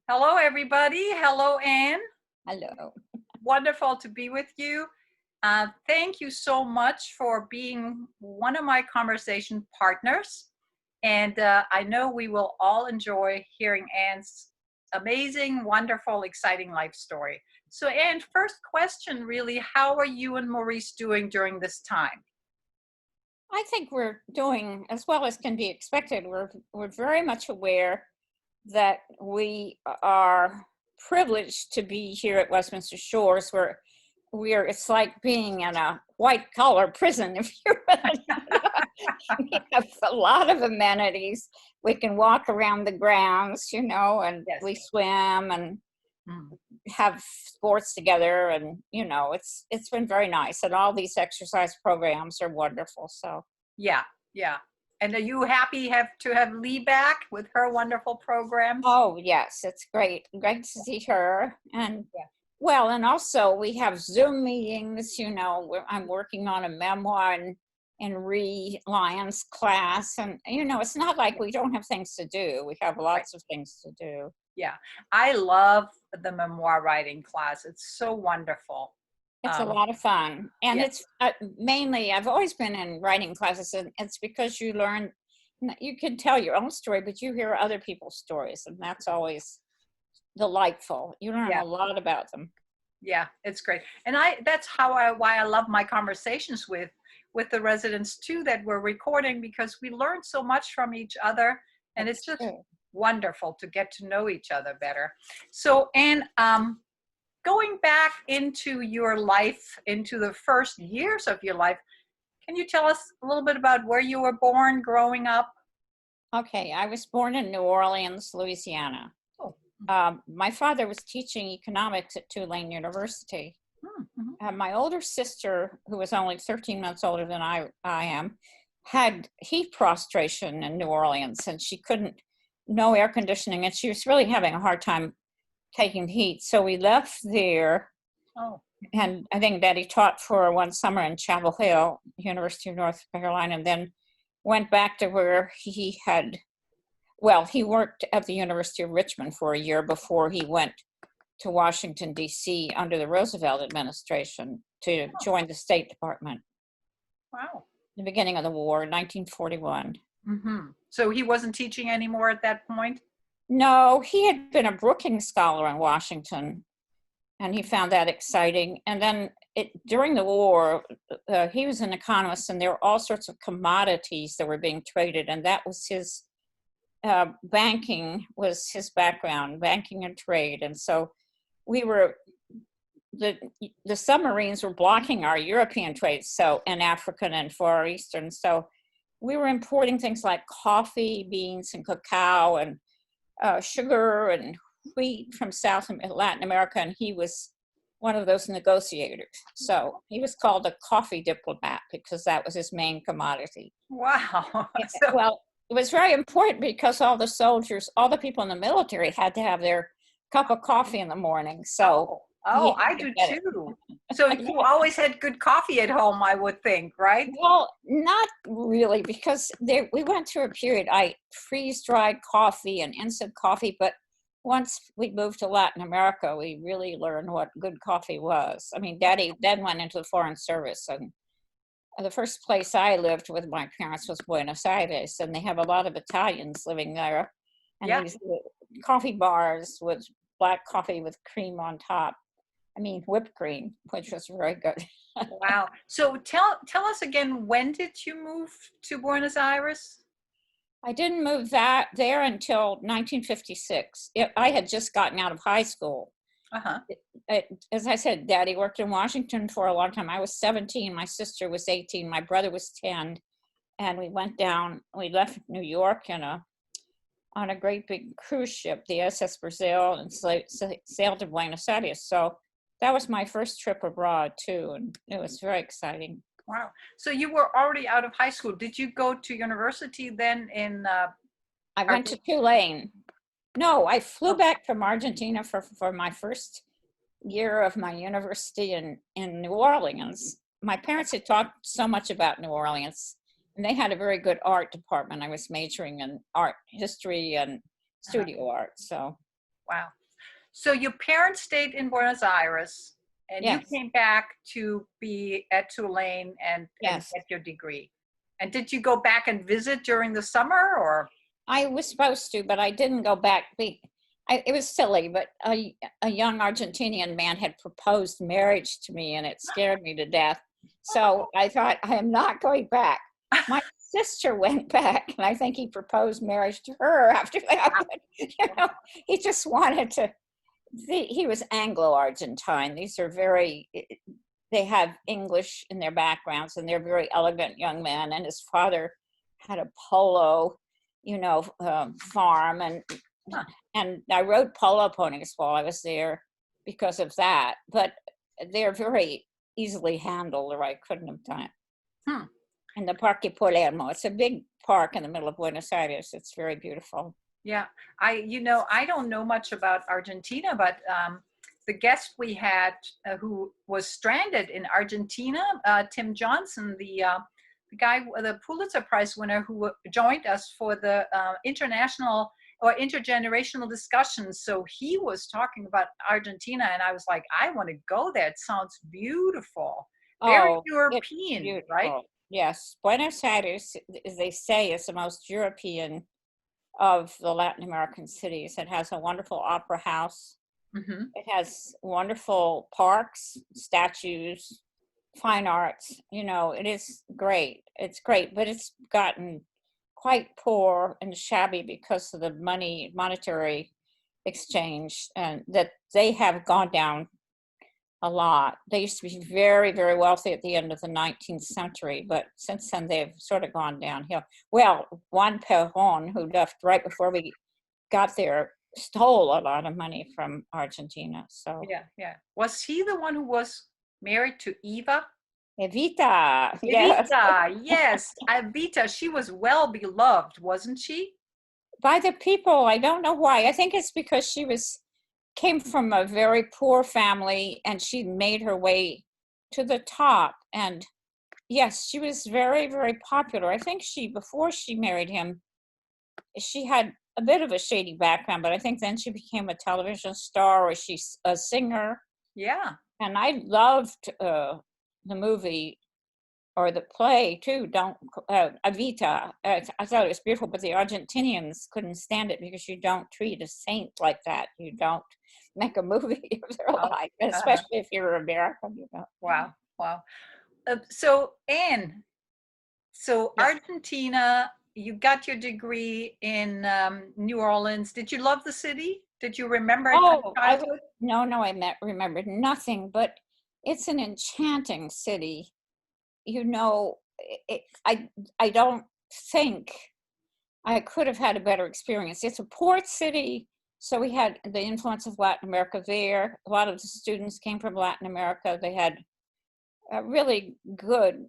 Hello, everybody. Hello, Anne. Hello. Wonderful to be with you. Thank you so much for being one of my conversation partners. And I know we will all enjoy hearing Anne's amazing, wonderful, exciting life story. So, Anne, first question really, how are you and Maurice doing during this time? I think we're doing as well as can be expected. We're very much aware that we are privileged to be here at Westminster Shores, where it's like being in a white collar prison, if you will. We have a lot of amenities. We can walk around the grounds, and Yes. we swim and have sports together, and it's been very nice, and all these exercise programs are wonderful. So Yeah, yeah. And are you happy to have Lee back with her wonderful programs? oh yes, it's great to see her. And Yeah. well, and also we have Zoom meetings, I'm working on a memoir in Lyon's class, and it's not like we don't have things to do. We have Right. lots of things to do. Yeah, I love the memoir writing class. It's so wonderful. It's a Um, lot of fun. And yeah, it's mainly, I've always been in writing classes, and it's because you learn, you can tell your own story, but you hear other people's stories, and that's always delightful. You learn yeah, a lot about them. yeah. It's great, and that's why I love my conversations with the residents too that we're recording, because we learn so much from each other, and it's That's just true. wonderful to get to know each other better. So, and going back into your life, into the first years of your life, can you tell us a little bit about where you were born, growing up? Okay, I was born in New Orleans, Louisiana. Oh, My father was teaching economics at Tulane University. mhm. My older sister, who was only 13 months older than I am, had heat prostration in New Orleans, and she couldn't, no air conditioning, and she was really having a hard time taking heat. So we left there, Oh, mhm. and I think Daddy taught for one summer in Chapel Hill, University of North Carolina, and then went back to where he worked at the University of Richmond for a year before he went to Washington, D.C. under the Roosevelt administration to join the State Department. Wow. The beginning of the war, 1941. So he wasn't teaching anymore at that point? No, he had been a Brookings Scholar in Washington, and he found that exciting. And then during the war, he was an economist, and there were all sorts of commodities that were being traded, and that was his banking was his background, banking and trade. And so we were the submarines were blocking our European trade, so and African and Far Eastern. So we were importing things like coffee, beans, and cacao, and sugar and wheat from South and Latin America, and he was one of those negotiators. So he was called a coffee diplomat because that was his main commodity. Wow. Yeah, So, well, it was very important because all the soldiers, all the people in the military had to have their cup of coffee in the morning. So he oh, I had to do get it. too. So you always had good coffee at home, I would think, right? Well, not really, because we went through a period. I freeze-dried coffee and instant coffee, but once we moved to Latin America, we really learned what good coffee was. I mean, Daddy then went into the Foreign Service, and the first place I lived with my parents was Buenos Aires, and they have a lot of Italians living there, and Yeah. these coffee bars with black coffee with cream on top. I mean, whipped cream, which was very good. Wow. So tell us again, when did you move to Buenos Aires? I didn't move there until 1956. I had just gotten out of high school. Uh-huh. As I said, Daddy worked in Washington for a long time. I was 17, my sister was 18, my brother was 10, and we went down. We left New York on a great big cruise ship, the SS Brazil, and sailed to Buenos Aires. So that was my first trip abroad too, and it was very exciting. Wow. So you were already out of high school. Did you go to university then in I went to Argentina? Tulane. No, I flew back from Argentina for my first year of my university in New Orleans. My parents had talked so much about New Orleans, and they had a very good art department. I was majoring in art history and Uh-huh. studio art. So Wow. So your parents stayed in Buenos Aires and you Yes, came back to be at Tulane and yes. get your degree. And did you go back and visit during the summer or? I was supposed to, but I didn't go back. It was silly, but a young Argentinian man had proposed marriage to me, and it scared me to death. So I thought, I am not going back. My sister went back, and I think he proposed marriage to her after that. But, he just wanted to. He was Anglo-Argentine. These are they have English in their backgrounds, and they're very elegant young men. And his father had a polo, farm, Huh. and I rode polo ponies while I was there because of that. But they're very easily handled, or I couldn't have done it. Hmm. And the Parque Palermo, it's a big park in the middle of Buenos Aires. It's very beautiful. Yeah, I don't know much about Argentina, but the guest we had who was stranded in Argentina, Tim Johnson, the guy, the Pulitzer Prize winner who joined us for the international or intergenerational discussions. So he was talking about Argentina, and I was like, I want to go there. It sounds beautiful, very Oh, it's European, right? beautiful. Yes, Buenos Aires, as they say, is the most European of the Latin American cities. It has a wonderful opera house. Hmm. It has wonderful parks, statues, fine arts. It is great. It's great, but it's gotten quite poor and shabby because of the monetary exchange, and that they have gone down a lot. They used to be very, very wealthy at the end of the 19th century, but since then they've sort of gone downhill. Well, Juan Perón, who left right before we got there, stole a lot of money from Argentina. So Yeah, yeah. Was he the one who was married to Eva? Evita, yes. Evita, yes, Evita. She was well beloved, wasn't she? By the people, I don't know why. I think it's because she came from a very poor family and she made her way to the top. And yes, she was very, very popular. I think before she married him, she had a bit of a shady background, but I think then she became a television star, or she's a singer. Yeah. And I loved the movie or the play too. Don't Evita. I thought it was beautiful, but the Argentinians couldn't stand it because you don't treat a saint like that. You don't make a movie of their Oh, life, uh-huh. especially if you're American. Wow, wow. So Anne, so Yes. Argentina, you got your degree in New Orleans. Did you love the city? Did you remember it from Oh, childhood? no, remembered nothing, but it's an enchanting city. It, I don't think I could have had a better experience. It's a port city, so we had the influence of Latin America there. A lot of the students came from Latin America. They had a really good,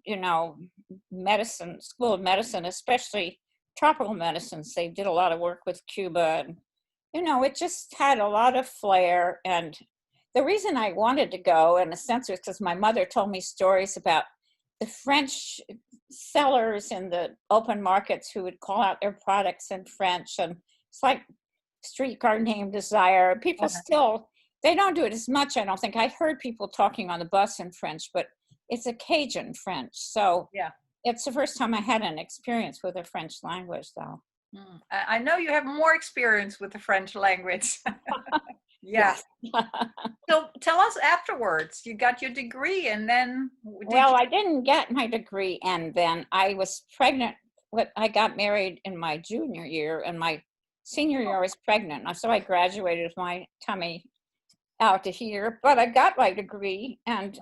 medicine, school of medicine, especially tropical medicines. They did a lot of work with Cuba, and it just had a lot of flair. And the reason I wanted to go, in a sense, was because my mother told me stories about the French sellers in the open markets who would call out their products in French. And it's like Streetcar Named Desire. People Uh-huh. still, they don't do it as much, I don't think. I heard people talking on the bus in French, but it's a Cajun French. So Yeah. it's the first time I had an experience with the French language, though. I know you have more experience with the French language. Yeah. Yes. So tell us afterwards. You got your degree, and then did Well, I didn't get my degree, and then I was pregnant. I got married in my junior year, and my senior year I was pregnant. So I graduated with my tummy out to here, but I got my degree. And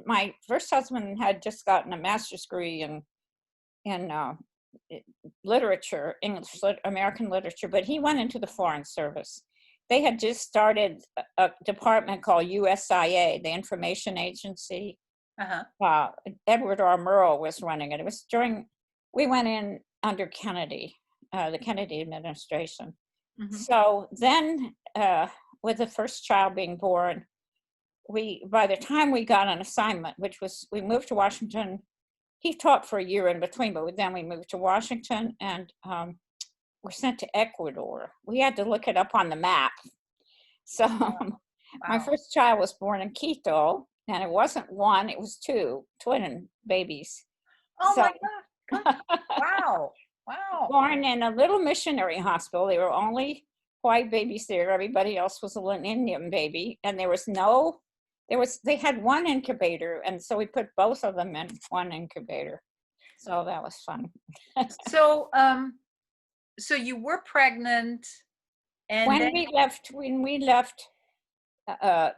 my first husband, had just gotten a master's degree in literature, American literature, but he went into the Foreign Service. They had just started a department called USIA, the Information Agency. uh-huh. Edward R. Murrow was running it. It was we went in under Kennedy, the Kennedy administration. Hmm. So then, with the first child being born, by the time we got an assignment, we moved to Washington. He taught for a year in between, but then we moved to Washington, and we're sent to Ecuador. We had to look it up on the map. So my Wow. first child was born in Quito, and it wasn't one, it was two twin babies. Oh So my God. Good. Wow. Wow. born in a little missionary hospital. There were only white babies there. Everybody else was a little Indian baby, and they had one incubator, and so we put both of them in one incubator. So that was fun. So, so you were pregnant and then, When we left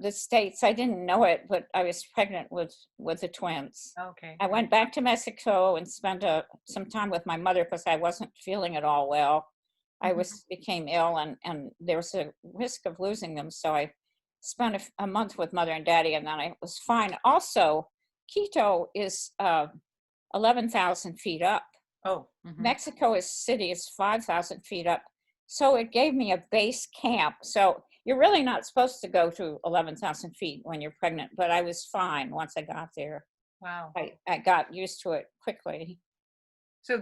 the States, I didn't know it, but I was pregnant with the twins. okay. I went back to Mexico and spent some time with my mother because I wasn't feeling at all well. I Mhm. became ill, and there was a risk of losing them. So I spent a month with mother and daddy, and then I was fine. Also, Quito is 11,000 feet up. Oh, mhm. Mexico City is 5,000 feet up. So it gave me a base camp. So you're really not supposed to go to 11,000 feet when you're pregnant, but I was fine once I got there. Wow. I got used to it quickly. So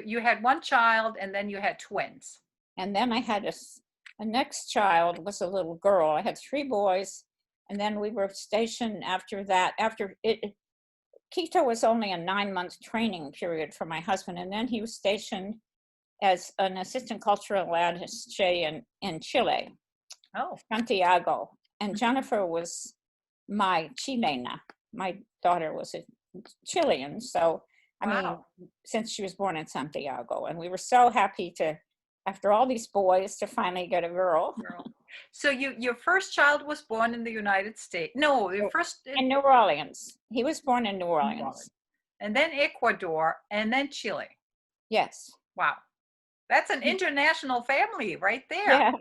you had one child and then you had twins. And then I had a next child was a little girl. I had three boys. And then we were stationed after that. Quito was only a 9-month training period for my husband. And then he was stationed as an assistant cultural attaché in Chile, Oh, Santiago. And Jennifer was my Chilena. My daughter was a Chilean. So, I mean, wow. since she was born in Santiago. And we were so happy after all these boys, to finally get a girl. Girl. So your first child was born in the United States. No, your first In New Orleans. He was born in New New Orleans, Orleans. and then Ecuador, and then Chile. Yes. Wow. That's an international family right there. Yeah.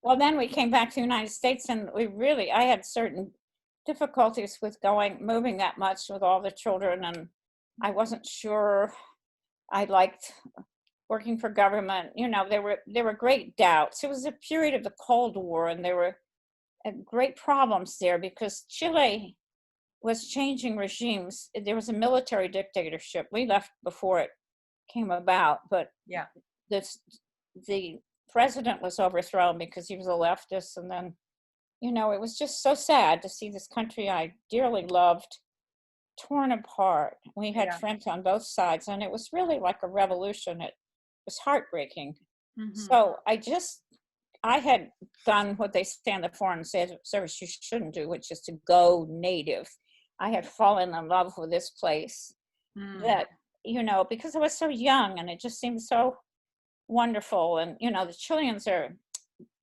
Well, then we came back to the United States, and I had certain difficulties with moving that much with all the children, and I wasn't sure I liked working for government. There were great doubts. It was a period of the Cold War, and there were great problems there because Chile was changing regimes. There was a military dictatorship. We left before it came about, but Yeah. the president was overthrown because he was a leftist, and then it was just so sad to see this country I dearly loved torn apart. We had Yeah. friends on both sides, and it was really like a revolution. It was heartbreaking. Hmm. So I had done what they say in the Foreign Service you shouldn't do, which is to go native. I had fallen in love with this place Mm. that, because I was so young, and it just seemed so wonderful. And, the Chileans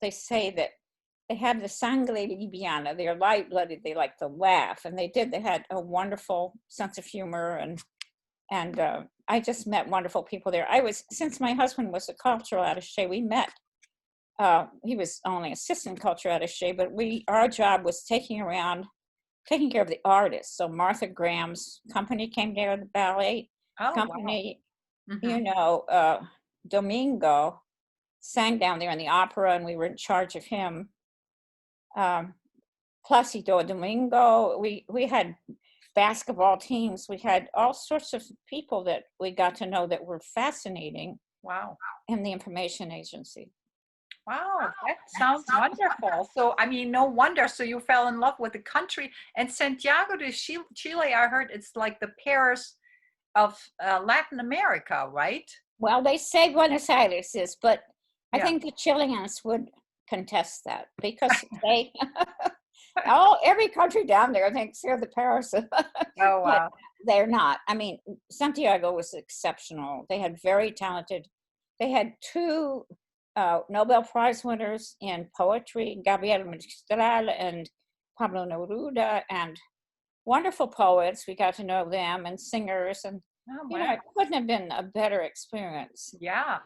they say that they have the sangre liviana. They're light-blooded. They like to laugh, and they had a wonderful sense of humor, and I just met wonderful people there. Since my husband was a cultural attaché, we met. He was only assistant cultural attaché, but our job was taking care of the artists. So Martha Graham's company came there, the ballet Oh, wow. company. Hmm. Domingo sang down there in the opera, and we were in charge of him. Placido Domingo. We had basketball teams. We had all sorts of people that we got to know that were fascinating Wow. in the information agency. Wow, that sounds wonderful. So, I mean, no wonder. So you fell in love with the country. And Santiago de Chile, I heard it's like the Paris of Latin America, right? Well, they say Buenos Aires is, but I Yeah. think the Chileans would contest that because every country down there thinks they're the Paris, Oh, but wow. they're not. I mean, Santiago was exceptional. They had they had two Nobel Prize winners in poetry, Gabriel Mistral and Pablo Neruda, and wonderful poets. We got to know them, and singers, and Oh, wow. it couldn't have been a better experience. Yeah.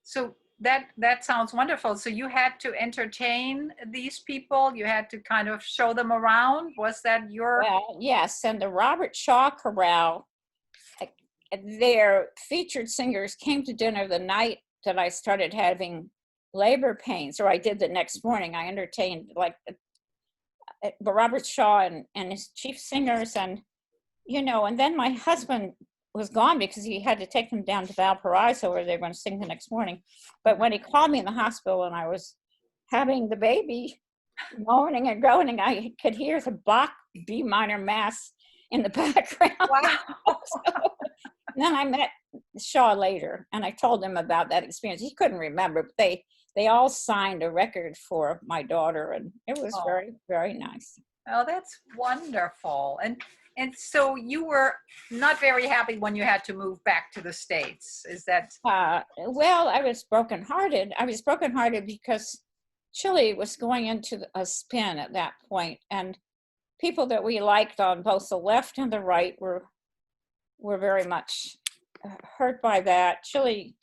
So that sounds wonderful. So you had to entertain these people. You had to kind of show them around. Was that your? Well, yes, and the Robert Shaw Chorale, uh, their featured singers came to dinner the night that I started having labor pains, or I did the next morning. I entertained Robert Shaw and his chief singers, and and then my husband was gone because he had to take them down to Valparaiso where they were going to sing the next morning. But when he called me in the hospital and I was having the baby, moaning and groaning. I could hear the Bach B minor mass in the background. Wow. So, and then I met Shaw later, and I told him about that experience. He couldn't remember, but they all signed a record for my daughter, and it was Oh, very, very nice. oh, that's wonderful. And so you were not very happy when you had to move back to the States. Is that? Well, I was brokenhearted. I was brokenhearted because Chile was going into a spin at that point, and people that we liked on both the left and the right were very much hurt by that. Chile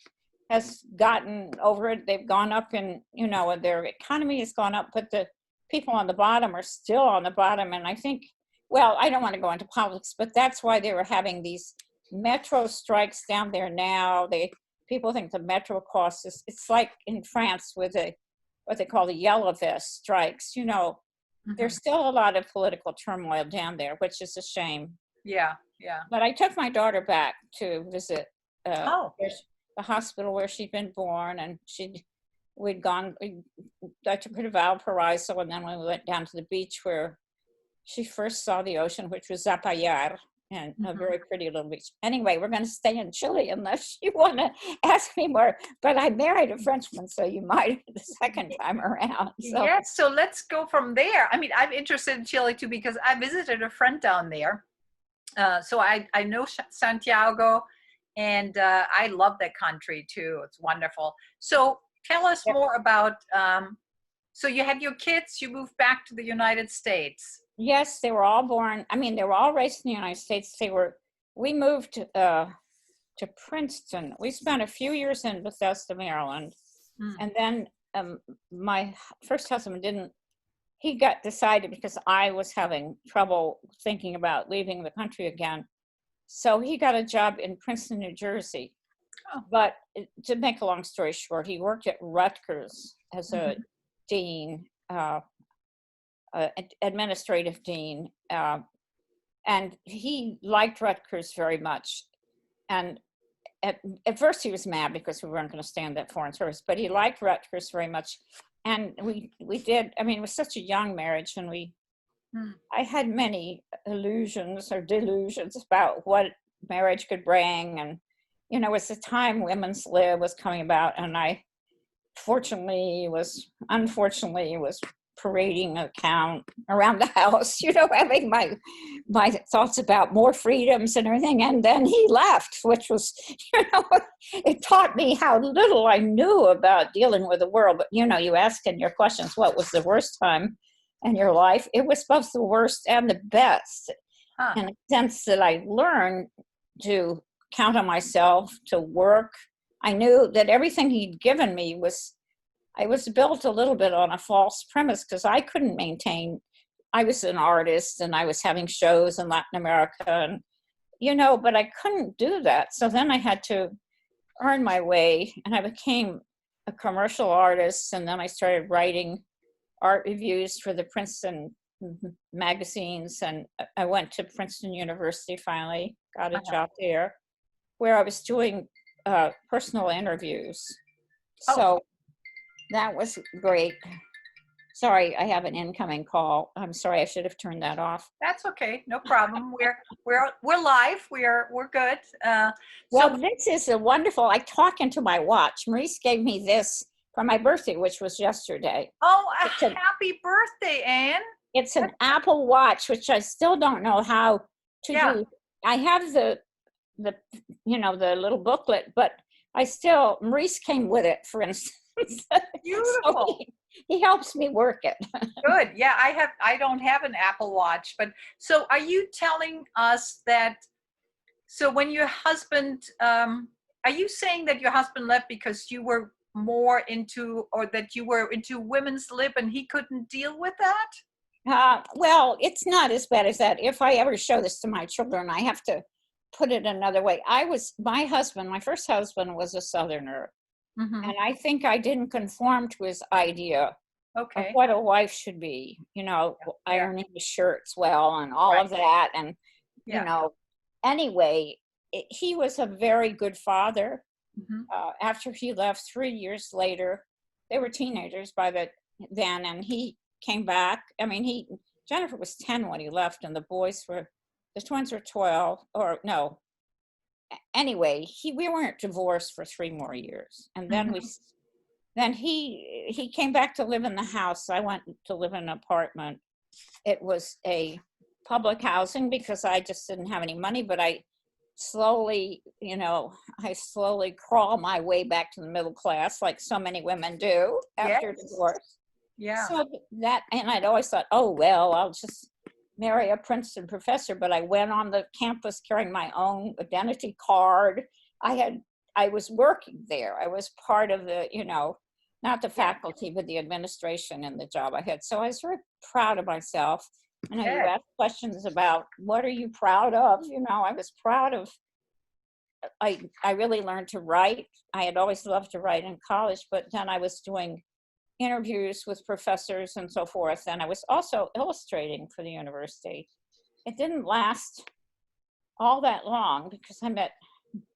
has gotten over it. They've gone up in, their economy has gone up, but the people on the bottom are still on the bottom. And I think, well, I don't want to go into politics, but that's why they were having these metro strikes down there now. People think the metro costs it's like in France with what they call the yellow vest strikes. There's still a lot of political turmoil down there, which is a shame. Yeah, yeah. But I took my daughter back to visit Oh, the hospital where she'd been born, and I took her to Valparaiso, and then we went down to the beach where she first saw the ocean, which was Zapallar, and a very pretty little beach. Anyway, we're going to stay in Chile unless you want to ask me more. But I married a Frenchman, so you might the second time around. So. yes. So let's go from there. I mean, I'm interested in Chile too because I visited a friend down there. So I know Santiago, and I love that country too. It's wonderful. So tell us more about. So you had your kids. You moved back to the United States. Yes, they were all born. I mean, they were all raised in the United States. We moved to Princeton. We spent a few years in Bethesda, Maryland. And then my first husband he got decided because I was having trouble thinking about leaving the country again. So he got a job in Princeton, New Jersey. Oh. But to make a long story short, he worked at Rutgers as a dean, administrative dean, and he liked Rutgers very much. And at first he was mad because we weren't going to stand that foreign service, but he liked Rutgers very much. And we did, I mean, it was such a young marriage, and I had many illusions or delusions about what marriage could bring. And, it was the time women's lib was coming about, and I unfortunately was parading a count around the house, having my thoughts about more freedoms and everything. And then he left, which was, it taught me how little I knew about dealing with the world. But, you ask in your questions, what was the worst time in your life? It was both the worst and the best, in the sense that I learned to count on myself, to work. I knew that everything he'd given me I was built a little bit on a false premise because I couldn't maintain. I was an artist and I was having shows in Latin America, and, but I couldn't do that. So then I had to earn my way, and I became a commercial artist. And then I started writing art reviews for the Princeton magazines. And I went to Princeton University, finally got a job there where I was doing personal interviews. So that was great. Sorry, I have an incoming call. I'm sorry, I should have turned that off. That's okay, no problem. We're live. We're good. Well, this is a wonderful. I talk into my watch. Maurice gave me this for my birthday, which was yesterday. Oh, happy birthday, Anne! It's an Apple Watch, which I still don't know how to do. I have the little booklet, but Maurice came with it, for instance. Beautiful. So he helps me work it. Good. Yeah, I don't have an Apple Watch, but so are you telling us that? So when your husband, are you saying that your husband left because you were more into, or that you were into women's lib and he couldn't deal with that? Well, it's not as bad as that. If I ever show this to my children, I have to put it another way. My first husband was a Southerner. And I think I didn't conform to his idea of what a wife should be, ironing the shirts well and all of that. And, anyway, he was a very good father. After he left 3 years later, they were teenagers by then, and he came back. I mean, Jennifer was 10 when he left, and the twins were 12, or no. Anyway, we weren't divorced for 3 more years. And then he came back to live in the house. I went to live in an apartment. It was a public housing because I just didn't have any money, but I slowly crawl my way back to the middle class, like so many women do after divorce. Yeah. So and I'd always thought, oh, well, I'll just marry a Princeton professor, but I went on the campus carrying my own identity card. I was working there. I was part of the, not the faculty, but the administration and the job I had. So I was very proud of myself. I know you asked questions about what are you proud of? I was proud of, I really learned to write. I had always loved to write in college, but then I was doing interviews with professors and so forth. And I was also illustrating for the university. It didn't last all that long because I met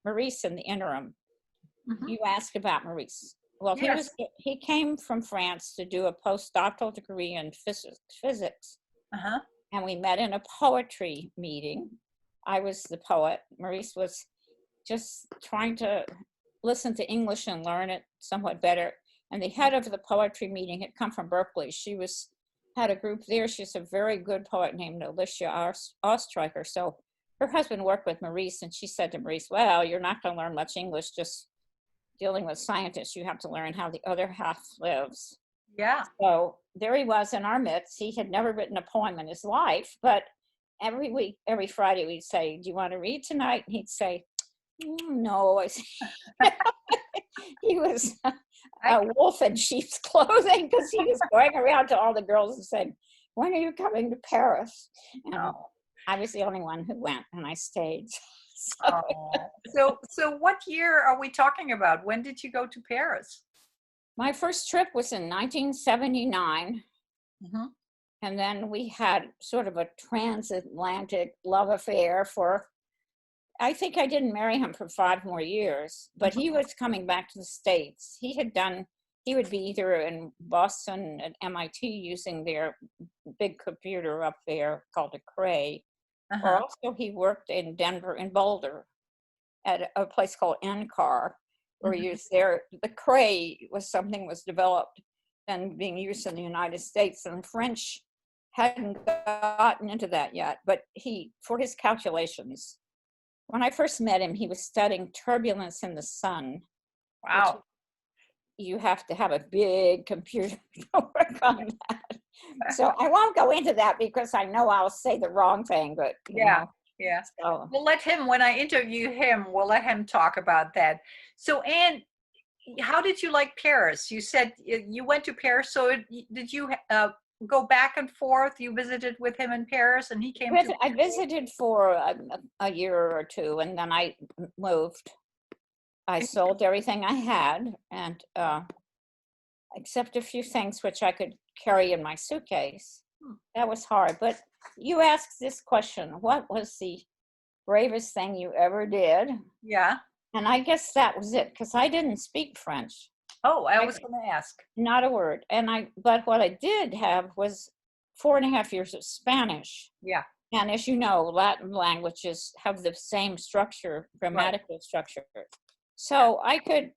Maurice in the interim. You asked about Maurice. Well, he came from France to do a postdoctoral degree in physics. And we met in a poetry meeting. I was the poet. Maurice was just trying to listen to English and learn it somewhat better. And the head of the poetry meeting had come from Berkeley. She had a group there. She's a very good poet named Alicia Ostreicher. So her husband worked with Maurice, and she said to Maurice, well, you're not going to learn much English just dealing with scientists. You have to learn how the other half lives. Yeah. So there he was in our midst. He had never written a poem in his life, but every Friday we'd say, do you want to read tonight? And he'd say, no. He was a wolf in sheep's clothing because he was going around to all the girls and said, when are you coming to Paris? And I was the only one who went, and I stayed. So what year are we talking about? When did you go to Paris? My first trip was in 1979. And then we had sort of a transatlantic love affair I think I didn't marry him for 5 more years, but he was coming back to the States. He would be either in Boston at MIT using their big computer up there called a Cray, or also he worked in Denver, in Boulder, at a place called NCAR, where the Cray was developed and being used in the United States, and the French hadn't gotten into that yet, but for his calculations, when I first met him, he was studying turbulence in the sun. Wow. You have to have a big computer to work on that. So I won't go into that because I know I'll say the wrong thing, but yeah. So we'll let him, when I interview him, we'll let him talk about that. So Anne, how did you like Paris? You said you went to Paris. So did you go back and forth? You visited with him in Paris, and he came to. I visited for a year or two, and then I moved. I sold everything I had, and except a few things which I could carry in my suitcase. That was hard. But you asked this question: what was the bravest thing you ever did? Yeah. And I guess that was it, because I didn't speak French. Oh, I was going to ask. Not a word. But what I did have was 4.5 years of Spanish. Yeah. And as you know, Latin languages have the same structure, grammatical structure. So I could,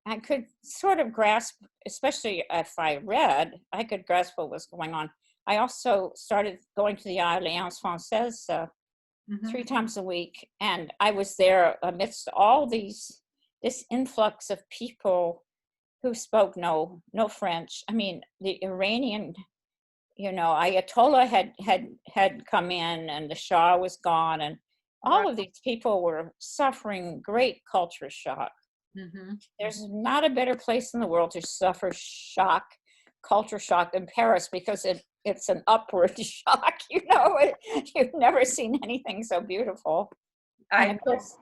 I could sort of grasp, especially if I read, I could grasp what was going on. I also started going to the Alliance Française 3 times a week. And I was there amidst all this influx of people who spoke no French. I mean, the Iranian, Ayatollah had come in, and the Shah was gone, and all of these people were suffering great culture shock. There's not a better place in the world to suffer culture shock than Paris, because it's an upward shock. You've never seen anything so beautiful. And of course,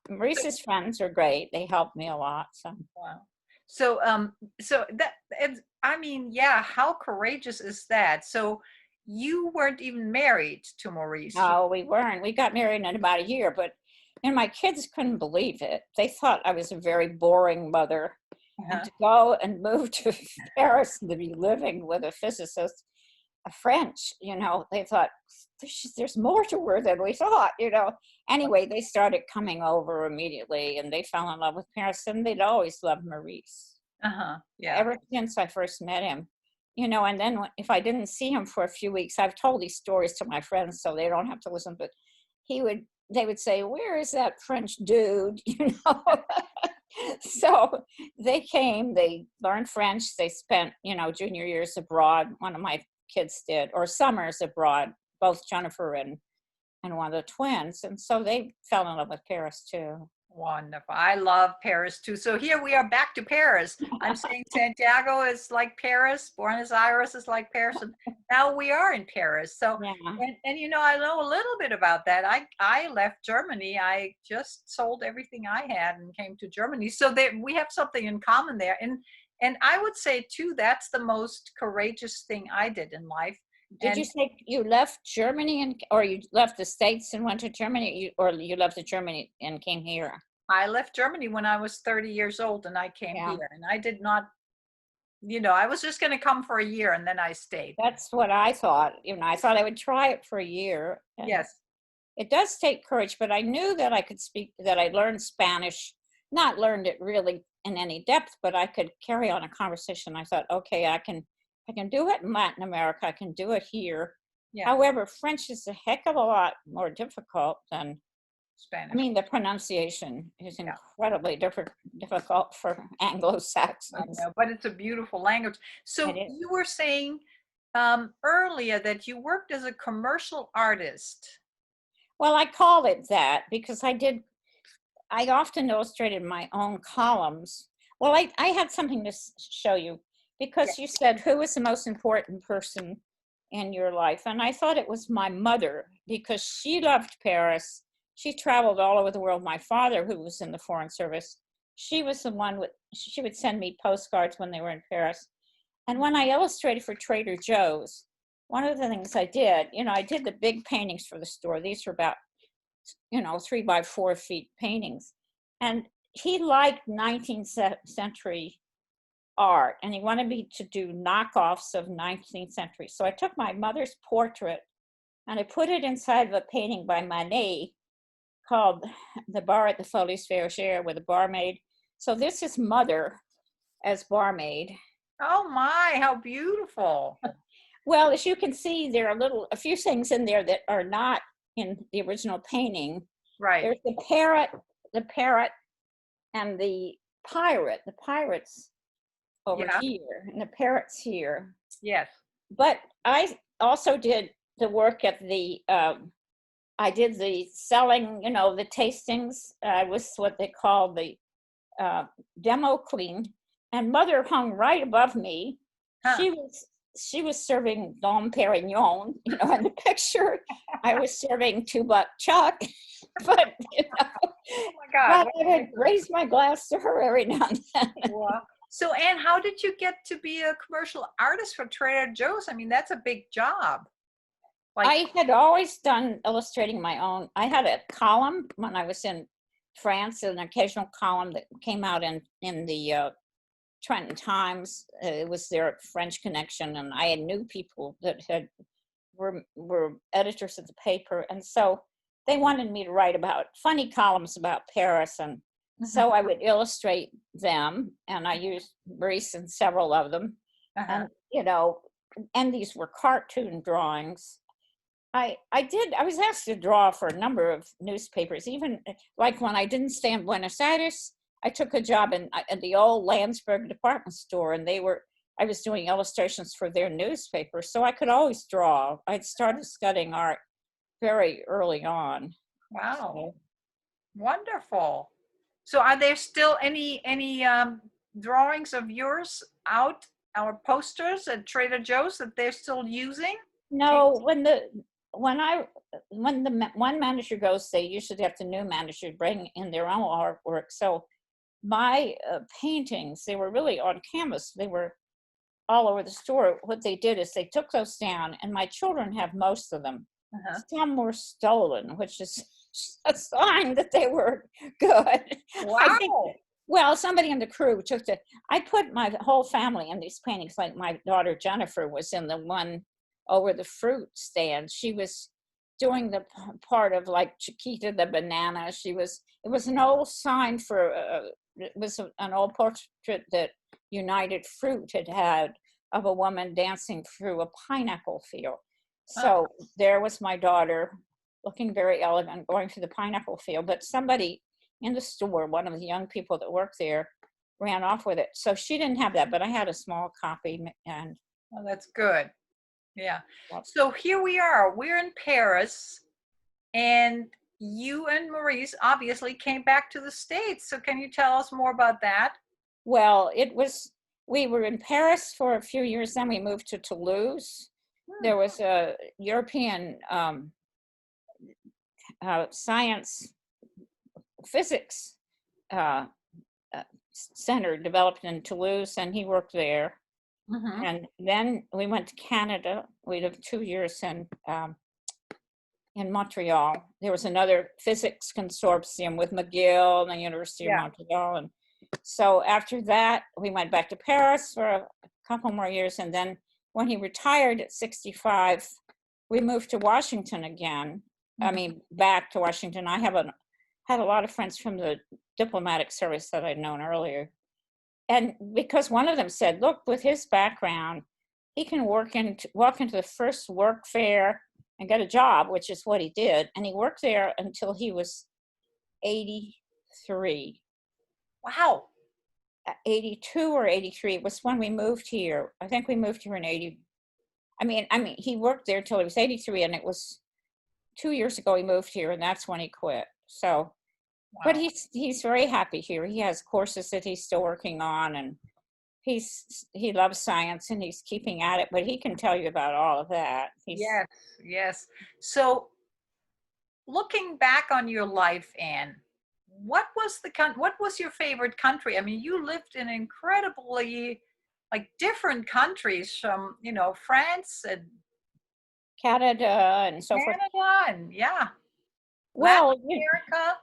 Maurice's friends are great. They helped me a lot. So. Wow. So that, I mean, yeah, how courageous is that? So you weren't even married to Maurice. No, we weren't. We got married in about a year, but my kids couldn't believe it. They thought I was a very boring mother. and Uh-huh. to go and move to Paris and to be living with a physicist, a French, they thought there's more to her than we thought. Anyway, they started coming over immediately and they fell in love with Paris, and they'd always loved Maurice Uh-huh. Yeah. ever since I first met him. And then if I didn't see him for a few weeks, I've told these stories to my friends so they don't have to listen, but they would say, "Where is that French dude?" So they came, they learned French, they spent, junior years abroad. One of my kids did, or summers abroad, both Jennifer and one of the twins. And so they fell in love with Paris too. Wonderful. I love Paris too. So here we are back to Paris. I'm saying Santiago is like Paris, Buenos Aires is like Paris, and now we are in Paris. So, Yeah. and I know a little bit about that. I left Germany. I just sold everything I had and came to Germany. So that we have something in common there. And I would say too, that's the most courageous thing I did in life. Did you say you left Germany or you left the States and went to Germany, or you left the Germany and came here? I left Germany when I was 30 years old and I came Yeah. here, and I did not, I was just going to come for a year and then I stayed. That's what I thought. I thought I would try it for a year. Yes. It does take courage, but I knew that I could speak, that I learned Spanish, not learned it really in any depth, but I could carry on a conversation. I thought, okay, I can do it in Latin America. I can do it here. Yeah. However, French is a heck of a lot more difficult than Spanish. the pronunciation is incredibly difficult for Anglo-Saxons. I know, but it's a beautiful language. So you were saying earlier that you worked as a commercial artist. Well, I call it that because I often illustrated my own columns. Well, I had something to show you because you said, who is the most important person in your life? And I thought it was my mother because she loved Paris. She traveled all over the world. My father, who was in the Foreign Service, she was the one she would send me postcards when they were in Paris. And when I illustrated for Trader Joe's, one of the things I did, I did the big paintings for the store. These were about, 3 by 4 feet paintings. And he liked 19th century art, and he wanted me to do knockoffs of 19th century. So I took my mother's portrait and I put it inside of a painting by Manet called The Bar at the Folies Bergère with a barmaid. So this is mother as barmaid. Oh my, how beautiful. Well, as you can see, there are a few things in there that are not in the original painting. Right. There's the parrot and the pirate. The pirate's over here and the parrot's here. Yes. But I also did the work at I did the selling, the tastings. I was what they call the demo queen, and mother hung right above me. Huh. She was serving Dom Perignon, in the picture. I was serving 2 buck chuck, but oh my God, but I would raise my glass to her every now and then. Wow. So, Anne, how did you get to be a commercial artist for Trader Joe's? I mean, that's a big job. I had always done illustrating my own. I had a column when I was in France, an occasional column that came out in the Trenton Times. It was their French connection, and I knew people that were editors of the paper, and so they wanted me to write about funny columns about Paris, and so I would illustrate them, and I used Maurice in several of them, and and these were cartoon drawings. I was asked to draw for a number of newspapers, even like when I didn't stay in Buenos Aires, I took a job in the old Landsberg department store, and I was doing illustrations for their newspaper, so I could always draw. I'd started studying art very early on. Wow. So. Wonderful. So are there still any drawings of yours out, our posters at Trader Joe's that they're still using? No, when the one manager goes, they usually have the new manager bring in their own artwork. So my paintings, they were really on canvas. They were all over the store. What they did is they took those down, and my children have most of them. Some were stolen, which is a sign that they were good. Wow. Well, somebody in the crew took I put my whole family in these paintings. Like my daughter Jennifer was in the one over the fruit stand. She was doing the part of like Chiquita the banana. It was an old sign for, it was an old portrait that United Fruit had of a woman dancing through a pineapple field. Oh, So there was my daughter looking very elegant going through the pineapple field, but somebody in the store, one of the young people that worked there, ran off with it. So she didn't have that, but I had a small copy. And well, that's good. Yeah. well, So here we are. We're in Paris, and you and Maurice obviously came back to the States. So can you tell us more about that? it was, we were in Paris for a few years, then we moved to Toulouse. Hmm. There was a European science physics uh, center developed in Toulouse, and he worked there. Mm-hmm. And then we went to Canada. We lived 2 years in Montreal. There was another physics consortium with McGill and the University of Yeah. Montreal. And so after that, we went back to Paris for a couple more years. And then when he retired at 65, we moved to Washington again. I Mm-hmm. mean, back to Washington. I had a lot of friends from the diplomatic service that I'd known earlier. And because one of them said, look, with his background, he can walk into the first work fair and get a job, which is what he did. And he worked there until he was 83. Wow. 82 or 83 was when we moved here. I think we moved here in 80. I mean, he worked there till he was 83, and it was 2 years ago he moved here, and that's when he quit. So, but Wow. he's very happy here. He has courses that he's still working on, and he loves science, and he's keeping at it. But he can tell you about all of that. He's Yes. Yes. So looking back on your life, Anne, what was your favorite country? I mean, you lived in incredibly like different countries from, France and Canada and so forth. Canada and yeah, Latin Well, America.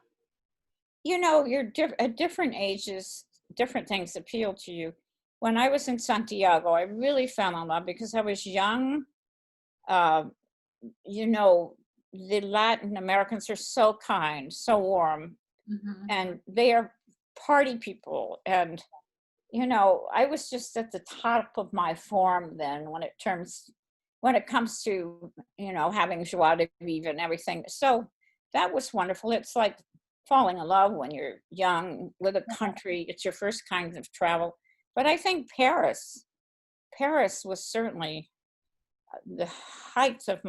you're at different ages, different things appeal to you. When I was in Santiago, I really fell in love because I was young. Uh, you know, the Latin Americans are so kind, so warm, Hmm. and they are party people. And, I was just at the top of my form then when it comes to, having joie de vivre and everything. So that was wonderful. It's like falling in love when you're young with a country. It's your first kind of travel. But I think Paris was certainly the height of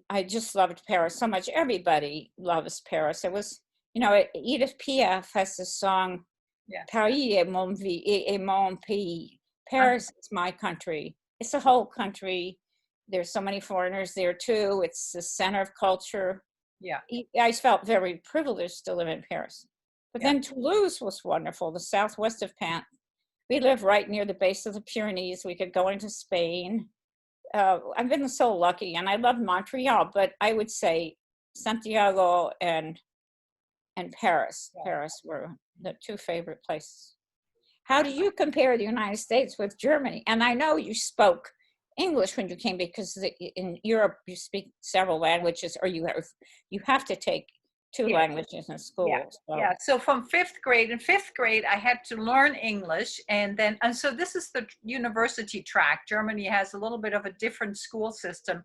I just loved Paris so much. Everybody loves Paris. It was, Edith Piaf has this song, Yeah. Paris est mon vie, est mon pays. Uh, Paris is my country. It's a whole country. There's so many foreigners there too. It's the center of culture. yeah. I felt very privileged to live in Paris. But Yeah. then Toulouse was wonderful, the southwest of Paris. We live right near the base of the Pyrenees. We could go into Spain. I've been so lucky, and I love Montreal, but I would say Santiago and Paris. Yeah. Paris were the two favorite places. How do you compare the United States with Germany? And I know you spoke English when you came because in Europe you speak several languages, or you have to take two Yeah. languages in Yeah. school. So Yeah. So from fifth grade, in fifth grade, I had to learn English. And so this is the university track. Germany has a little bit of a different school system.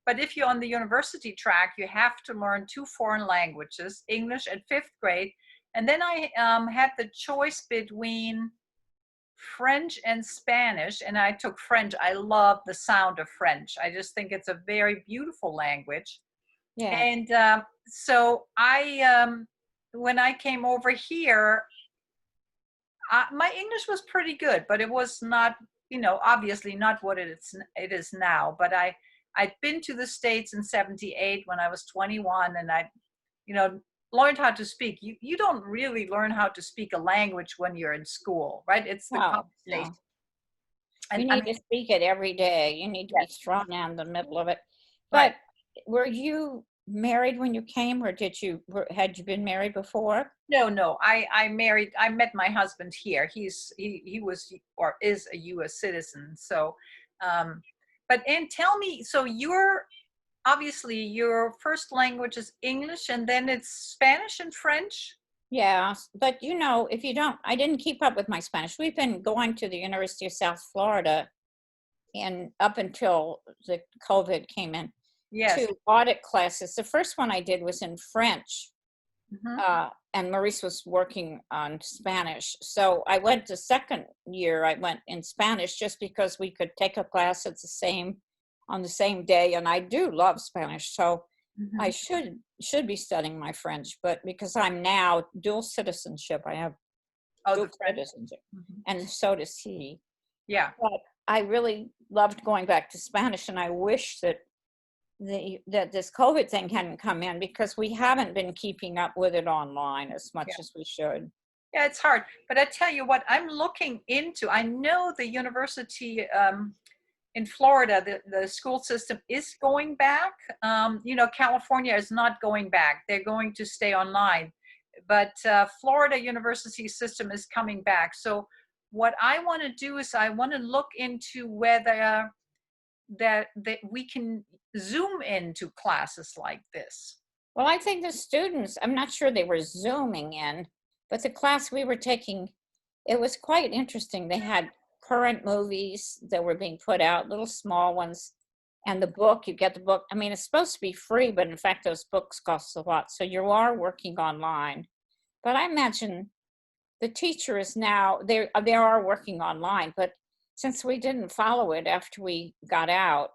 But if you're on the university track, you have to learn two foreign languages, English at fifth grade. And then I had the choice between French and Spanish, and I took French. I love the sound of French. I just think it's a very beautiful language. yeah, And so when I came over here, my English was pretty good, but it was not, obviously not what it is now. But I'd been to the States in '78 when I was 21, and I, learned how to speak. You don't really learn how to speak a language when you're in school, right? It's the no, conversation. no. And You I need mean, to speak it every day. You need to be yes, thrown down the middle of it. right. But were you married when you came, or had you been married before? No. I met my husband here. He was or is a U.S. citizen. So, um, and tell me, so obviously your first language is English, and then it's Spanish and French. Yeah, but if you don't, I didn't keep up with my Spanish. We've been going to the University of South Florida and up until the COVID came in Yes. to audit classes. The first one I did was in French, Hmm. and Maurice was working on Spanish. So I went the second year, I went in Spanish just because we could take a class on the same day. And I do love Spanish. So I Hmm. should be studying my French, but because I'm now dual citizenship, I have Oh, dual the French. citizenship, Hmm. and so does he. Yeah. But I really loved going back to Spanish, and I wish that that this COVID thing hadn't come in, because we haven't been keeping up with it online as much Yeah. as we should. Yeah, it's hard. But I tell you what, I'm looking into. I know the university in Florida, the school system is going back. California is not going back. They're going to stay online. But Florida university system is coming back. So what I want to do is I want to look into whether that we can Zoom into classes like this. Well, I think the students, I'm not sure they were Zooming in, but the class we were taking, it was quite interesting. They had current movies that were being put out, little small ones. And the book, you get the book. I mean, it's supposed to be free, but in fact, those books cost a lot. So you are working online. But I imagine the teacher is now, they are working online, but since we didn't follow it after we got out,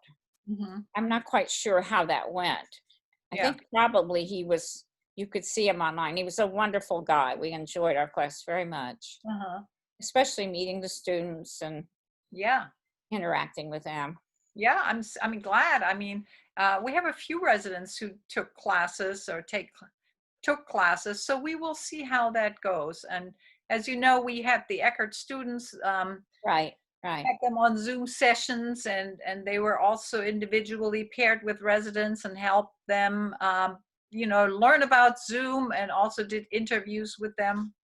Hmm. I'm not quite sure how that went. I Yeah. think probably you could see him online. He was a wonderful guy. We enjoyed our class very much, Uh-huh. especially meeting the students and Yeah. interacting with them. Yeah, I'm glad. I mean, we have a few residents who took classes or took classes, so we will see how that goes. And as you know, we have the Eckert students, Right, right. had them on Zoom sessions, and they were also individually paired with residents and helped them, learn about Zoom, and also did interviews with them.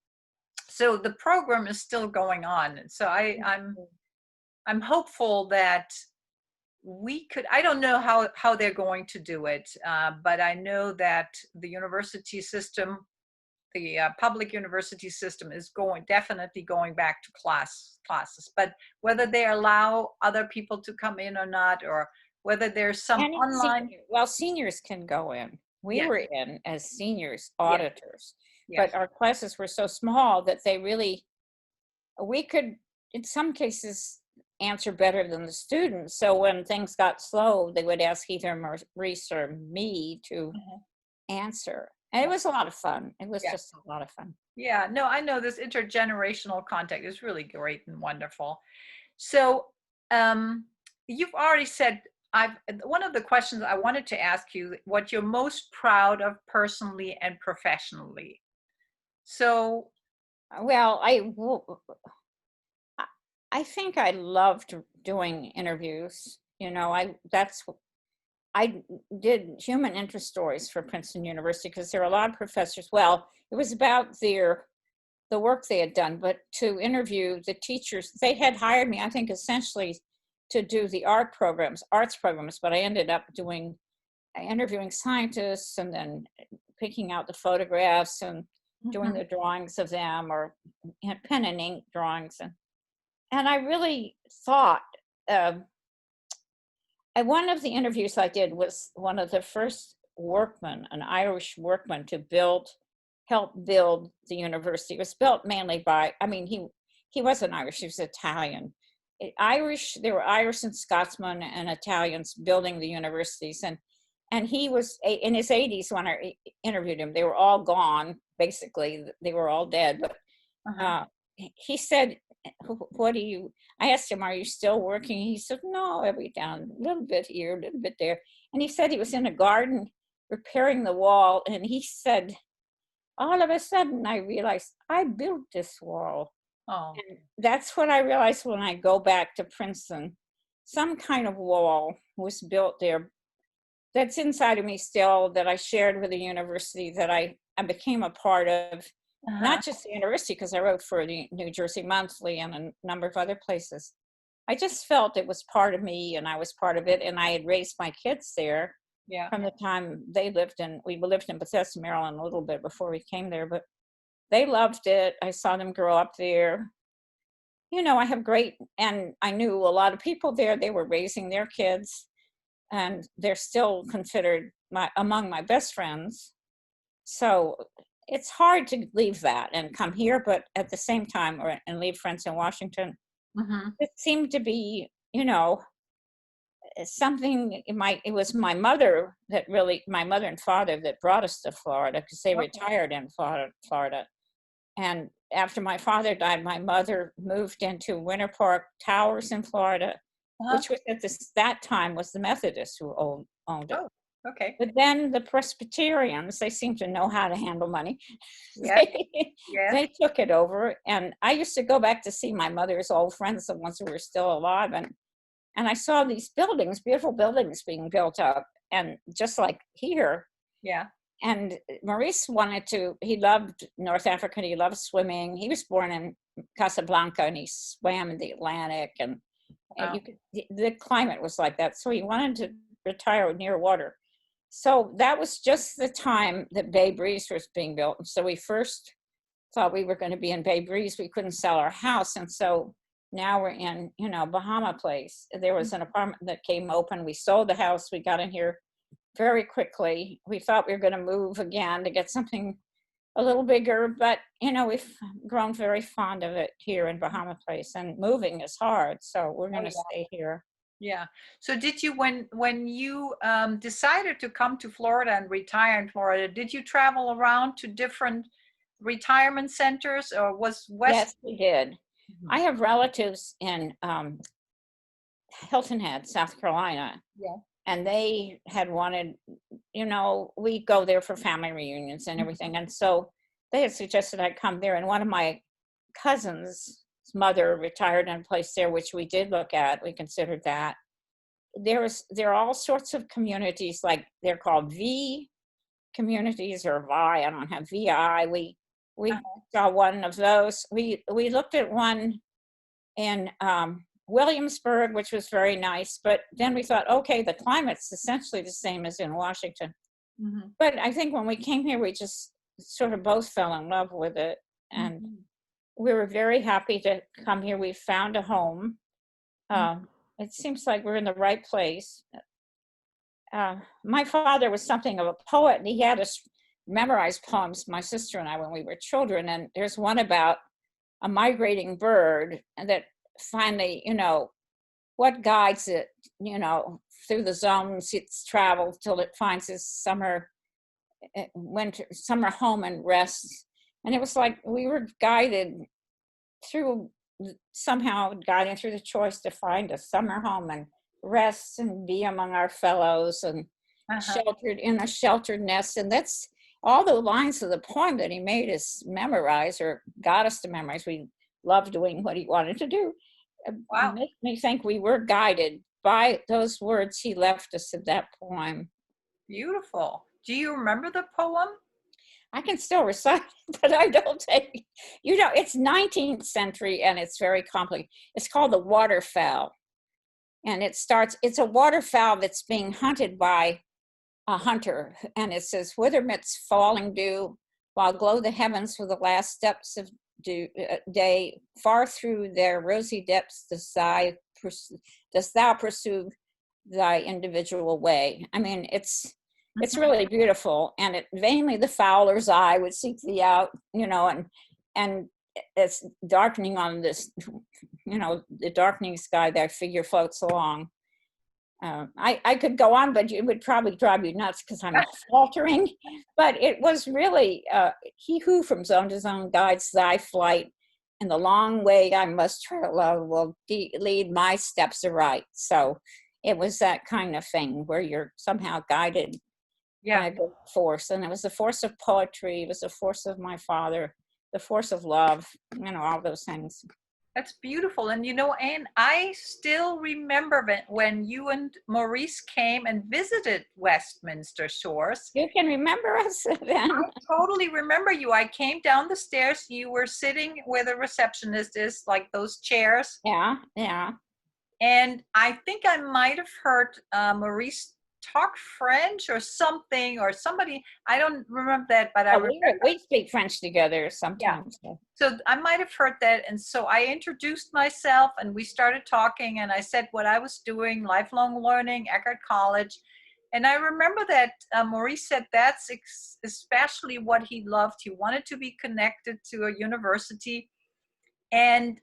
So the program is still going on. So I'm hopeful that we could. I don't know how they're going to do it, but I know that the university system, the public university system, is definitely going back to classes. But whether they allow other people to come in or not, or whether there's some online. Well, seniors can go in. We Yes. were in as seniors Yes. auditors, but Yes. our classes were so small that we could, in some cases, answer better than the students. So when things got slow, they would ask either Maurice or me to Mhm. answer. And it was a lot of fun. It was Yeah. just a lot of fun. Yeah. No, I know this intergenerational contact is really great and wonderful. So, you've already said, one of the questions I wanted to ask you, what you're most proud of personally and professionally. So, Well, I think I loved doing interviews. I did human interest stories for Princeton University because there are a lot of professors. Well, it was about the work they had done, but to interview the teachers, they had hired me, I think, essentially to do the arts programs, but I ended up interviewing scientists and then picking out the photographs and doing mhm, the drawings of them, or pen and ink drawings. And I really thought, um, and one of the interviews I did was one of the first workmen, an Irish workman, to help build the university. It was built mainly by, I mean, he wasn't Irish, he was Italian. There were Irish and Scotsmen and Italians building the universities. And he was in his 80s when I interviewed him. They were all gone, basically. They were all dead. But uh-huh. he said, what do you, I asked him, are you still working? He said, no, every down, a little bit here, a little bit there. And he said he was in a garden repairing the wall. And he said, all of a sudden I realized I built this wall. Oh, And that's what I realized when I go back to Princeton. Some kind of wall was built there. that's inside of me still, that I shared with the university, that I became a part of, Uh-huh. not just the university, because I wrote for the New Jersey Monthly and a number of other places. I just felt it was part of me and I was part of it. And I had raised my kids there Yeah. from the time we lived in Bethesda, Maryland a little bit before we came there, but they loved it. I saw them grow up there. I have and I knew a lot of people there. They were raising their kids, and they're still considered among my best friends. So it's hard to leave that and come here, but at the same time, and leave friends in Washington. Mm-hmm. It seemed to be, something. It was my mother my mother and father that brought us to Florida, because they Okay. retired in Florida. And after my father died, my mother moved into Winter Park Towers in Florida, Uh-huh. which was that time was the Methodists who owned it. Oh, okay. But then the Presbyterians, they seem to know how to handle money. Yes. they, Yes. they took it over. And I used to go back to see my mother's old friends, the ones who were still alive. And I saw these buildings, beautiful buildings being built up. And just like here, Yeah. and Maurice he loved North Africa. He loved swimming. He was born in Casablanca and he swam in the Atlantic, and Wow. the climate was like that. So he wanted to retire near water. So that was just the time that Bay Breeze was being built. And so we first thought we were going to be in Bay Breeze. We couldn't sell our house. And so now we're in, Bahama Place. There was an apartment that came open. We sold the house. We got in here very quickly. We thought we were going to move again to get something a little bigger, but we've grown very fond of it here in Bahama Place, and moving is hard, so we're going to Oh, stay here. yeah. So did you, when you decided to come to Florida and retire in Florida, did you travel around to different retirement centers, or was West? Yes, we did. Mhm. I have relatives in Hilton Head, South Carolina, Yeah. and they had wanted, we go there for family reunions and everything, and so they had suggested I come there, and one of my cousins' mother retired in a place there, which we did look at. We considered that. There are all sorts of communities, like they're called V communities, or VI. I don't have VI. We Uh-huh. saw one of those. We looked at one in Williamsburg, which was very nice. But then we thought, okay, the climate's essentially the same as in Washington. Mhm. But I think when we came here, we just sort of both fell in love with it, and Mhm. we were very happy to come here. We found a home. Mhm. It seems like we're in the right place. My father was something of a poet, and he had us memorize poems, my sister and I, when we were children. And there's one about a migrating bird, and that finally, what guides it, through the zones it's traveled till it finds its summer home and rests. And it was like we were guided through somehow guiding through the choice to find a summer home and rest and be among our fellows, and Uh-huh. sheltered in a sheltered nest. And that's all the lines of the poem that he made us memorize, or got us to memorize. We loved doing what he wanted to do. Wow. Make me think we were guided by those words he left us in that poem. Beautiful. Do you remember the poem? I can still recite it, but I don't take, it's 19th century and it's very complicated. It's called The Waterfowl. And it's a waterfowl that's being hunted by a hunter. And it says, whither midst falling dew, while glow the heavens with the last steps of day, far through their rosy depths dost thou pursue thy individual way. I mean, it's Mhm. really beautiful. And it vainly the fowler's eye would seek thee out, and it's darkening on this, the darkening sky, that figure floats along. I could go on, but it would probably drive you nuts because I'm faltering. But it was really, he who from zone to zone guides thy flight, and the long way I must tread alone will lead my steps aright. So it was that kind of thing where you're somehow guided Yeah. by a good force. And it was the force of poetry, it was the force of my father, the force of love, all those things. That's beautiful. And Anne, I still remember when you and Maurice came and visited Westminster Shores. You can remember us then. I totally remember you. I came down the stairs. You were sitting where the receptionist is, like those chairs. Yeah, yeah. And I think I might have heard Maurice talk French or something, or somebody. I don't remember that, but I Oh, remember. we speak French together Yeah. sometimes. So. So I might have heard that. And so I introduced myself and we started talking, and I said what I was doing, lifelong learning, Eckhart College. And I remember that Maurice said that's especially what he loved. He wanted to be connected to a university. And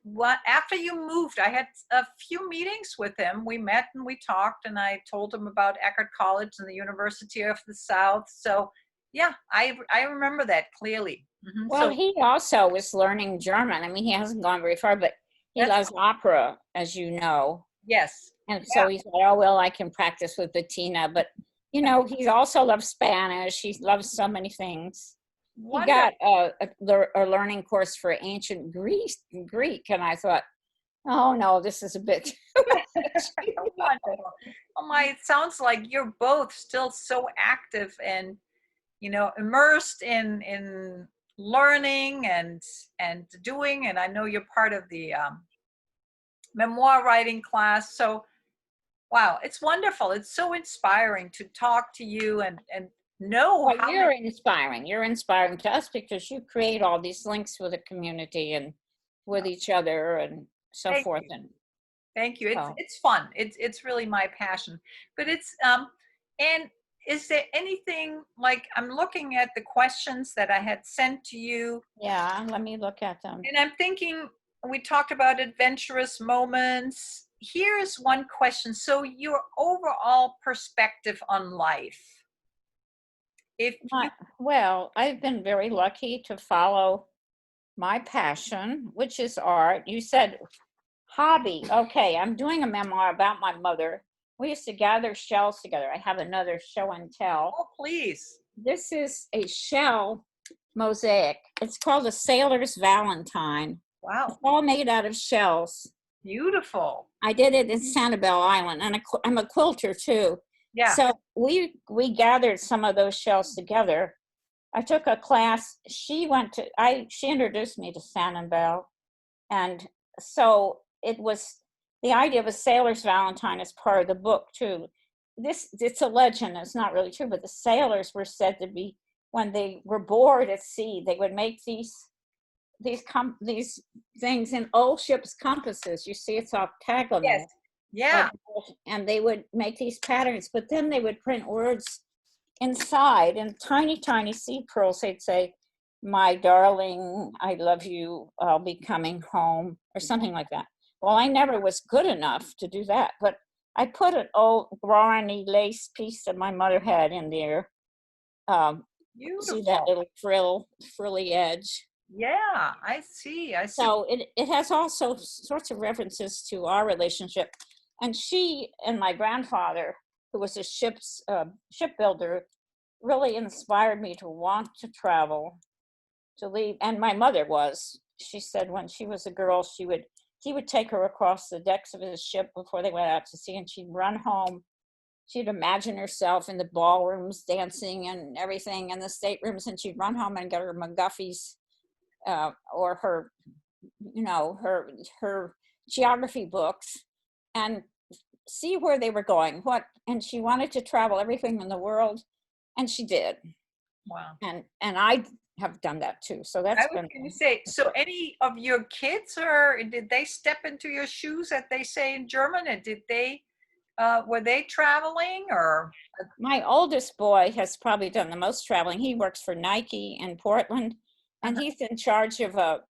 after you moved, I had a few meetings with him. We met and we talked, and I told him about Eckhart College and the University of the South. So yeah, I remember that clearly. Well, So he also was learning German. I mean, he hasn't gone very far, but he that's loves opera, as you know. yes. And so he said, oh, well, I can practice with Bettina. But, he also loves Spanish. He loves so many things. He Wonderful. got a learning course for ancient Greek. And I thought, oh, no, this is a bit too much. Wonderful. Oh my, it sounds like you're both still so active and, immersed in learning and doing. And I know you're part of the memoir writing class. So, wow, it's wonderful. It's so inspiring to talk to you and know Well, how you're inspiring. You're inspiring to us because you create all these links with the community and with each other and so Thank forth. you. And Thank you. It's so, it's fun. It's really my passion. But and is there anything, like, I'm looking at the questions that I had sent to you, yeah, let me look at them. and I'm thinking, we talked about adventurous moments. Here's one question. So your overall perspective on life. If you Well, I've been very lucky to follow my passion, which is art. You said hobby. Okay, I'm doing a memoir about my mother. We used to gather shells together. I have another show and tell. oh, please. This is a shell mosaic. It's called a Sailor's Valentine. It's Wow. all made out of shells. Beautiful. I did it in Sanibel Island, and I'm a quilter too. Yeah. So we gathered some of those shells together. I took a class. She introduced me to Sanibel, and so it was the idea of a sailor's Valentine as part of the book too. It's a legend. It's not really true, but the sailors were said to be, when they were bored at sea, they would make these things in old ships' compasses. You see, it's Yes. octagonal, Yeah. and they would make these patterns. But then they would print words inside in tiny, tiny seed pearls. They'd say, "My darling, I love you. I'll be coming home," or something like that. Well, I never was good enough to do that, but I put an old brawny lace piece that my mother had in there. See that Beautiful. little frilly edge. Yeah, I see. I see. So it has also sorts of references to our relationship. And she and my grandfather, who was a shipbuilder, really inspired me to want to travel, to leave. And my mother was. She said when she was a girl, he would take her across the decks of his ship before they went out to sea, and she'd run home. She'd imagine herself in the ballrooms dancing and everything in the staterooms, and she'd run home and get her McGuffey's or her, her geography books, and see where they were going. And she wanted to travel everything in the world, and she did. Wow. And I have done that too. So I that's was been. going to say, so any of your kids, or did they step into your shoes, as they say in German, and were they traveling, or? My oldest boy has probably done the most traveling. He works for Nike in Portland, and Uh-huh. he's in charge of a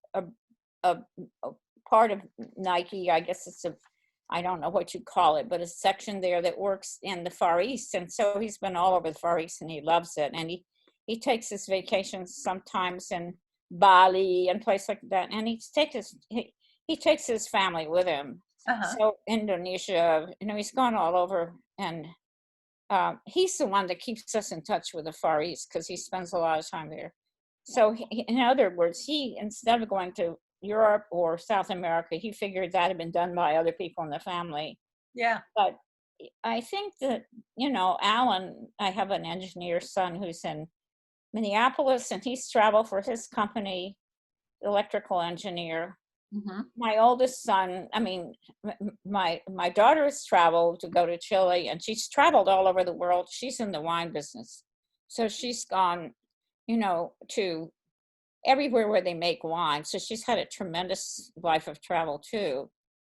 part of Nike. I guess I don't know what you call it, but a section there that works in the Far East. And so he's been all over the Far East, and he loves it. And he takes his vacations sometimes in Bali and places like that. And he takes his family with him. Uh-huh. So Indonesia, he's gone all over, and he's the one that keeps us in touch with the Far East because he spends a lot of time there. So in other words, he, instead of going to Europe or South America. He figured that had been done by other people in the family. Yeah. But I think that, you know, Alan, I have an engineer son who's in Minneapolis, and he's traveled for his company, electrical engineer. Hmm. My oldest son, I mean, my daughter has traveled to go to Chile, and she's traveled all over the world. She's in the wine business. So she's gone, you know, to everywhere where they make wine. So she's had a tremendous life of travel too.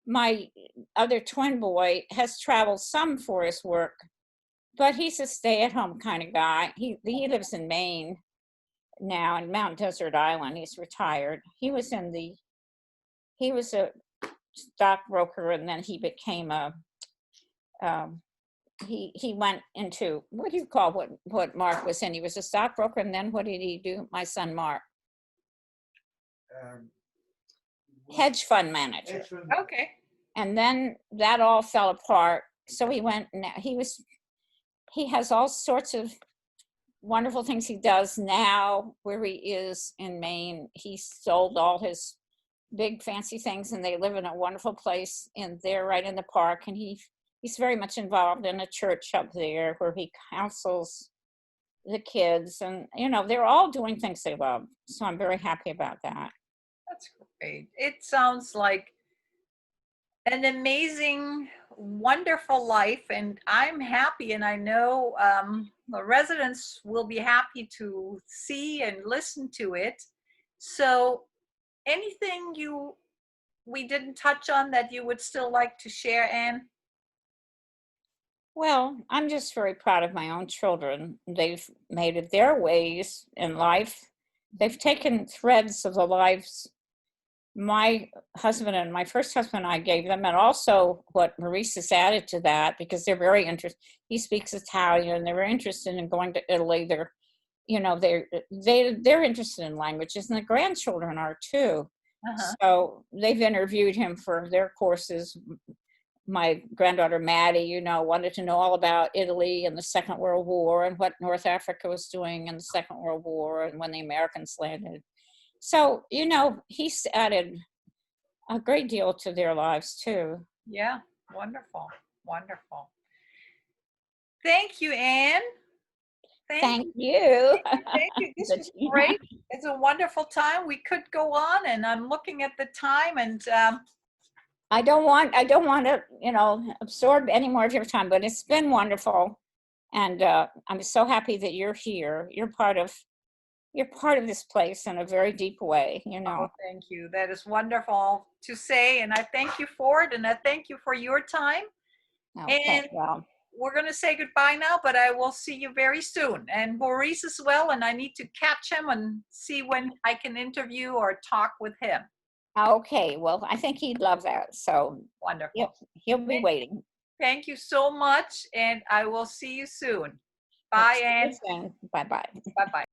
My other twin boy has traveled some for his work, but he's a stay-at-home kind of guy. He lives in Maine now, in Mount Desert Island. He's retired. He was a stockbroker, and then he became a um, he went into, what do you call what Mark was in? He was a stockbroker, and then what did he do? My son Mark, Um, hedge fund manager. Okay. And then that all fell apart. So he went. He has all sorts of wonderful things he does now where he is in Maine. He sold all his big fancy things, and they live in a wonderful place in there right in the park. And he's very much involved in a church up there where he counsels the kids, and you know, they're all doing things they love. So I'm very happy about that. That's great. It sounds like an amazing, wonderful life, and I'm happy, and I know the residents will be happy to see and listen to it. So, anything we didn't touch on that you would still like to share, Anne? Well, I'm just very proud of my own children. They've made it their ways in life. They've taken threads of the lives my husband and my first husband and I gave them, and also what Maurice has added to that, because they're very interested. He speaks Italian. They're very interested in going to Italy. They're, you know, they're interested in languages, and the grandchildren are too. Uh-huh. So they've interviewed him for their courses. My granddaughter Maddie, you know, wanted to know all about Italy and the Second World War and what North Africa was doing in the Second World War and when the Americans landed. So, you know, he's added a great deal to their lives too. Yeah, wonderful, wonderful. Thank you, Anne. Thank you. Thank you. This was great. It's a wonderful time. We could go on, and I'm looking at the time, and I don't want to, you know, absorb any more of your time, but it's been wonderful. And I'm so happy that you're here. You're part of this place in a very deep way, you know. oh, thank you. That is wonderful to say, and I thank you for it, and I thank you for your time. Okay, And well, we're going to say goodbye now, but I will see you very soon. And Maurice as well, and I need to catch him and see when I can interview or talk with him. okay, well, I think he'd love that. So Wonderful. he'll be waiting. Thank you so much, and I will see you soon. Bye, Anne. Bye-bye. Bye-bye.